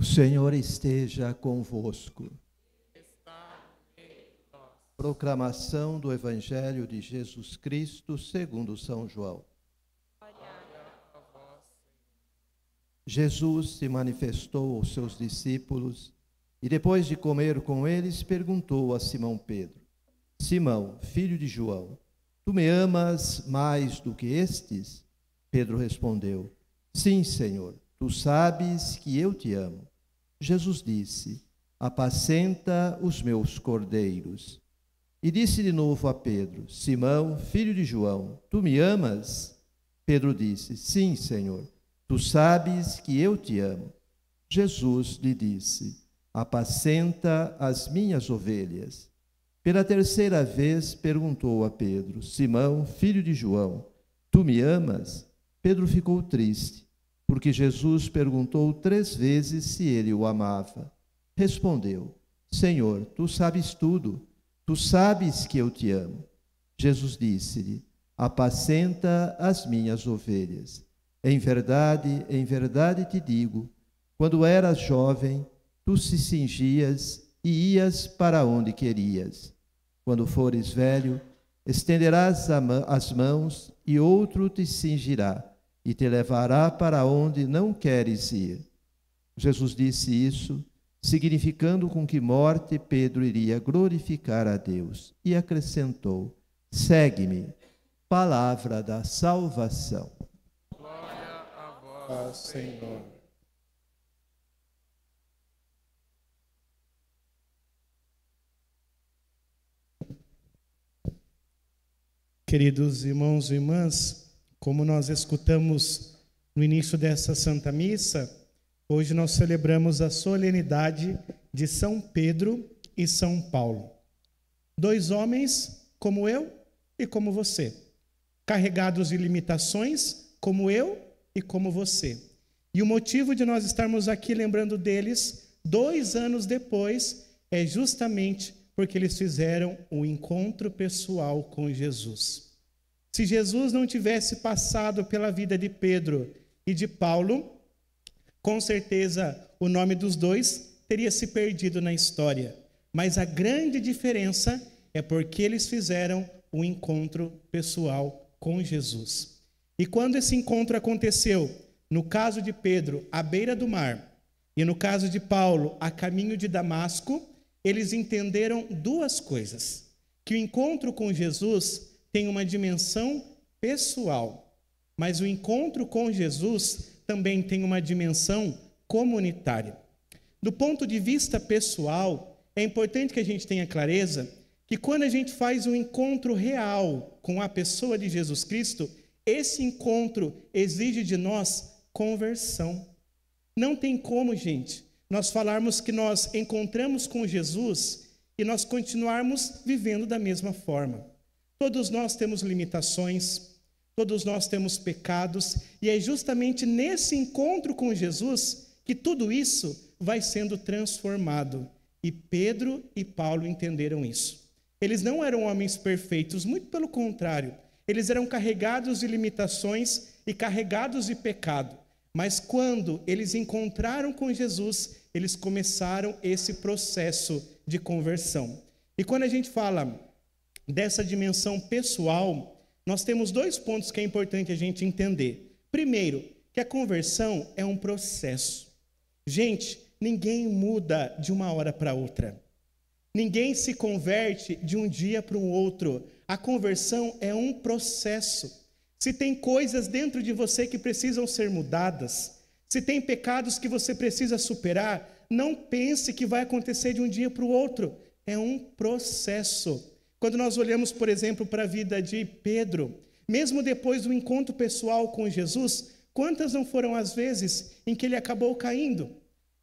O Senhor esteja convosco. Proclamação do Evangelho de Jesus Cristo segundo São João. Jesus se manifestou aos seus discípulos e, depois de comer com eles, perguntou a Simão Pedro: Simão, filho de João, tu me amas mais do que estes? Pedro respondeu: Sim, Senhor, tu sabes que eu te amo. Jesus disse: Apacenta os meus cordeiros. E disse de novo a Pedro: Simão, filho de João, tu me amas? Pedro disse: Sim, Senhor, tu sabes que eu te amo. Jesus lhe disse: Apacenta as minhas ovelhas. Pela terceira vez perguntou a Pedro: Simão, filho de João, tu me amas? Pedro ficou triste, porque Jesus perguntou 3 vezes se ele o amava. Respondeu: Senhor, tu sabes tudo. Tu sabes que eu te amo. Jesus disse-lhe: Apacenta as minhas ovelhas. Em verdade te digo, quando eras jovem, tu se cingias e ias para onde querias. Quando fores velho, estenderás as mãos e outro te cingirá e te levará para onde não queres ir. Jesus disse isso, significando com que morte Pedro iria glorificar a Deus. E acrescentou: Segue-me. Palavra da salvação. Glória a vós, Senhor. Queridos irmãos e irmãs, como nós escutamos no início dessa Santa Missa, hoje nós celebramos a solenidade de São Pedro e São Paulo. 2 homens como eu e como você, carregados de limitações como eu e como você. E o motivo de nós estarmos aqui lembrando deles 2 anos depois é justamente porque eles fizeram um encontro pessoal com Jesus. Se Jesus não tivesse passado pela vida de Pedro e de Paulo, com certeza o nome dos 2 teria se perdido na história. Mas a grande diferença é porque eles fizeram um encontro pessoal com Jesus. E quando esse encontro aconteceu, no caso de Pedro, à beira do mar, e no caso de Paulo, a caminho de Damasco, eles entenderam 2 coisas: que o encontro com Jesus tem uma dimensão pessoal, mas o encontro com Jesus também tem uma dimensão comunitária. Do ponto de vista pessoal, é importante que a gente tenha clareza que quando a gente faz um encontro real com a pessoa de Jesus Cristo, esse encontro exige de nós conversão. Não tem como, gente, nós falarmos que nós encontramos com Jesus e nós continuarmos vivendo da mesma forma. Todos nós temos limitações, todos nós temos pecados, e é justamente nesse encontro com Jesus que tudo isso vai sendo transformado. E Pedro e Paulo entenderam isso. Eles não eram homens perfeitos, muito pelo contrário. Eles eram carregados de limitações e carregados de pecado. Mas quando eles encontraram com Jesus, eles começaram esse processo de conversão. E quando a gente fala dessa dimensão pessoal, nós temos 2 pontos que é importante a gente entender. Primeiro, que a conversão é um processo. Gente, ninguém muda de uma hora para outra. Ninguém se converte de um dia para o outro. A conversão é um processo. Se tem coisas dentro de você que precisam ser mudadas, se tem pecados que você precisa superar, não pense que vai acontecer de um dia para o outro. É um processo. Quando nós olhamos, por exemplo, para a vida de Pedro, mesmo depois do encontro pessoal com Jesus, quantas não foram as vezes em que ele acabou caindo?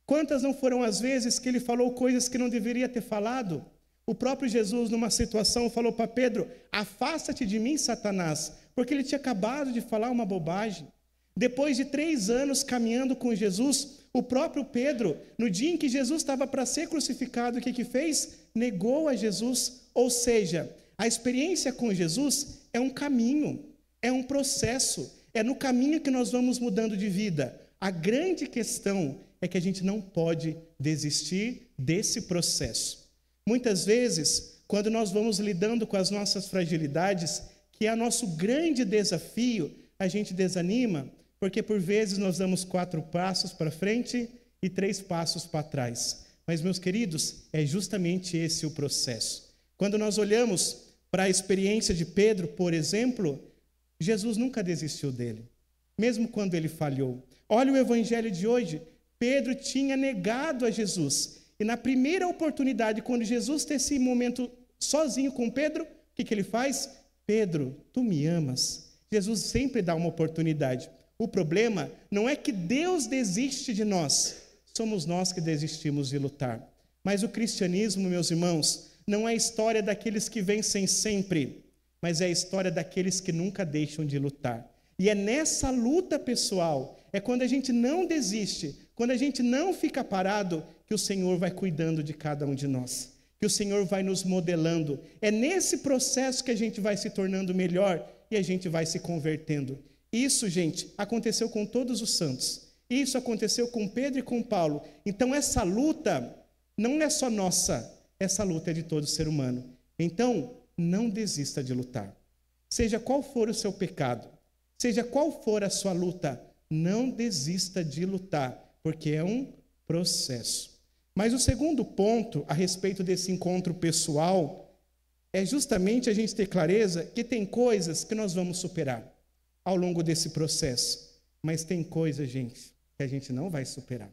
Quantas não foram as vezes que ele falou coisas que não deveria ter falado? O próprio Jesus, numa situação, falou para Pedro: afasta-te de mim, Satanás, porque ele tinha acabado de falar uma bobagem. Depois de 3 anos caminhando com Jesus, o próprio Pedro, no dia em que Jesus estava para ser crucificado, o que fez? Negou a Jesus. Ou seja, a experiência com Jesus é um caminho, é um processo, é no caminho que nós vamos mudando de vida. A grande questão é que a gente não pode desistir desse processo. Muitas vezes, quando nós vamos lidando com as nossas fragilidades, que é o nosso grande desafio, a gente desanima, porque por vezes nós damos 4 passos para frente e 3 passos para trás. Mas, meus queridos, é justamente esse o processo. Quando nós olhamos para a experiência de Pedro, por exemplo, Jesus nunca desistiu dele, mesmo quando ele falhou. Olha o evangelho de hoje. Pedro tinha negado a Jesus. E na primeira oportunidade, quando Jesus tem esse momento sozinho com Pedro, o que ele faz? Pedro, tu me amas. Jesus sempre dá uma oportunidade. O problema não é que Deus desiste de nós. Somos nós que desistimos de lutar. Mas o cristianismo, meus irmãos, não é a história daqueles que vencem sempre, mas é a história daqueles que nunca deixam de lutar. E é nessa luta pessoal, é quando a gente não desiste, quando a gente não fica parado, que o Senhor vai cuidando de cada um de nós, que o Senhor vai nos modelando. É nesse processo que a gente vai se tornando melhor e a gente vai se convertendo. Isso, gente, aconteceu com todos os santos. Isso aconteceu com Pedro e com Paulo. Então, essa luta não é só nossa, essa luta é de todo ser humano. Então, não desista de lutar. Seja qual for o seu pecado, seja qual for a sua luta, não desista de lutar, porque é um processo. Mas o segundo ponto a respeito desse encontro pessoal é justamente a gente ter clareza que tem coisas que nós vamos superar ao longo desse processo. Mas tem coisas, gente, que a gente não vai superar.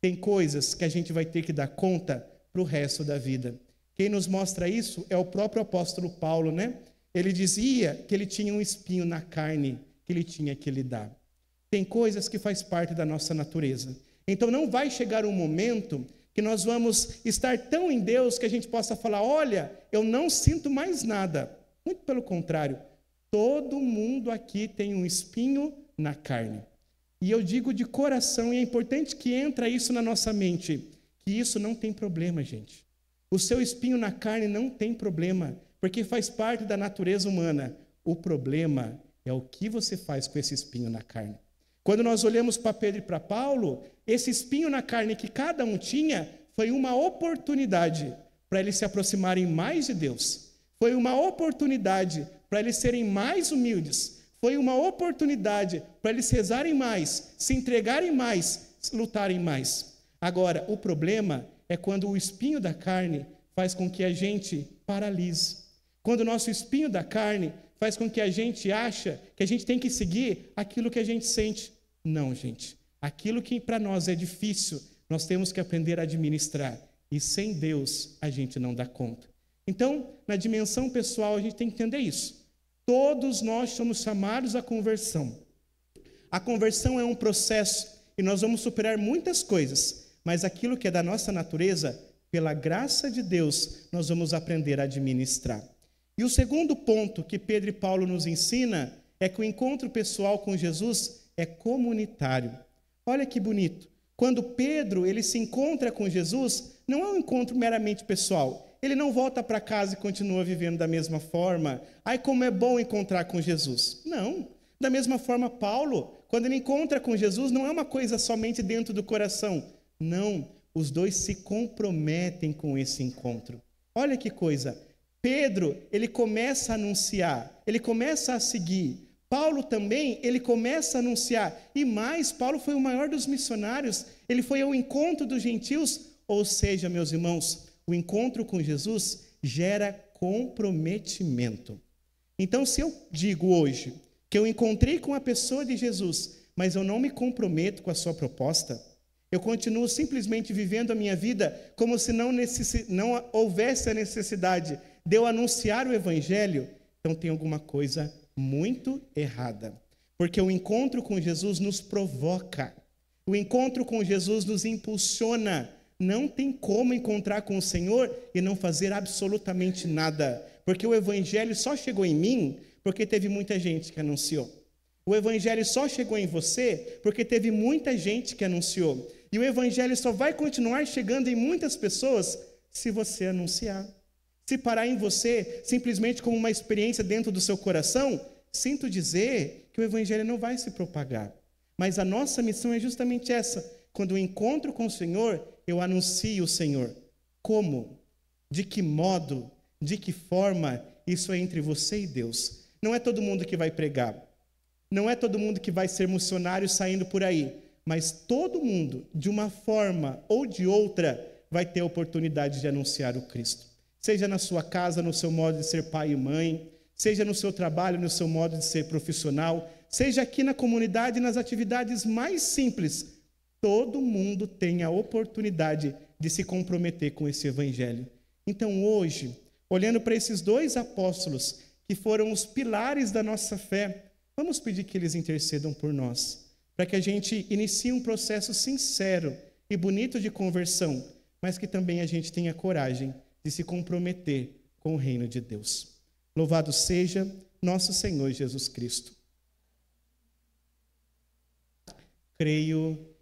Tem coisas que a gente vai ter que dar conta para o resto da vida. Quem nos mostra isso é o próprio apóstolo Paulo, né? Ele dizia que ele tinha um espinho na carne, que ele tinha que lidar. Tem coisas que faz parte da nossa natureza. Então não vai chegar um momento que nós vamos estar tão em Deus que a gente possa falar, olha, eu não sinto mais nada. Muito pelo contrário, todo mundo aqui tem um espinho na carne. E eu digo de coração, e é importante que entre isso na nossa mente, que isso não tem problema, gente. O seu espinho na carne não tem problema, porque faz parte da natureza humana. O problema é o que você faz com esse espinho na carne. Quando nós olhamos para Pedro e para Paulo, esse espinho na carne que cada um tinha foi uma oportunidade para eles se aproximarem mais de Deus. Foi uma oportunidade para eles serem mais humildes. Foi uma oportunidade para eles rezarem mais, se entregarem mais, lutarem mais. Agora, o problema é quando o espinho da carne faz com que a gente paralise. Quando o nosso espinho da carne faz com que a gente acha que a gente tem que seguir aquilo que a gente sente. Não, gente. Aquilo que para nós é difícil, nós temos que aprender a administrar. E sem Deus, a gente não dá conta. Então, na dimensão pessoal, a gente tem que entender isso. Todos nós somos chamados à conversão. A conversão é um processo e nós vamos superar muitas coisas, mas aquilo que é da nossa natureza, pela graça de Deus, nós vamos aprender a administrar. E o segundo ponto que Pedro e Paulo nos ensina é que o encontro pessoal com Jesus é comunitário. Olha que bonito. Quando Pedro ele se encontra com Jesus, não é um encontro meramente pessoal. Ele não volta para casa e continua vivendo da mesma forma. Ai, como é bom encontrar com Jesus. Não. Da mesma forma, Paulo, quando ele encontra com Jesus, não é uma coisa somente dentro do coração. Não. Os dois se comprometem com esse encontro. Olha que coisa. Pedro, ele começa a anunciar, ele começa a seguir. Paulo também, ele começa a anunciar. E mais, Paulo foi o maior dos missionários. Ele foi ao encontro dos gentios. Ou seja, meus irmãos, o encontro com Jesus gera comprometimento. Então, se eu digo hoje que eu encontrei com a pessoa de Jesus, mas eu não me comprometo com a sua proposta, eu continuo simplesmente vivendo a minha vida como se não houvesse a necessidade de eu anunciar o Evangelho, então tem alguma coisa muito errada. Porque o encontro com Jesus nos provoca. O encontro com Jesus nos impulsiona. Não tem como encontrar com o Senhor e não fazer absolutamente nada. Porque o Evangelho só chegou em mim porque teve muita gente que anunciou. O Evangelho só chegou em você porque teve muita gente que anunciou. E o Evangelho só vai continuar chegando em muitas pessoas se você anunciar. Se parar em você simplesmente como uma experiência dentro do seu coração, sinto dizer que o Evangelho não vai se propagar. Mas a nossa missão é justamente essa. Quando eu encontro com o Senhor, eu anuncio o Senhor. Como? De que modo? De que forma? Isso é entre você e Deus. Não é todo mundo que vai pregar. Não é todo mundo que vai ser missionário saindo por aí. Mas todo mundo, de uma forma ou de outra, vai ter a oportunidade de anunciar o Cristo. Seja na sua casa, no seu modo de ser pai e mãe, seja no seu trabalho, no seu modo de ser profissional, seja aqui na comunidade, nas atividades mais simples, todo mundo tem a oportunidade de se comprometer com esse evangelho. Então hoje, olhando para esses dois apóstolos, que foram os pilares da nossa fé, vamos pedir que eles intercedam por nós, para que a gente inicie um processo sincero e bonito de conversão, mas que também a gente tenha coragem de se comprometer com o reino de Deus. Louvado seja nosso Senhor Jesus Cristo. Creio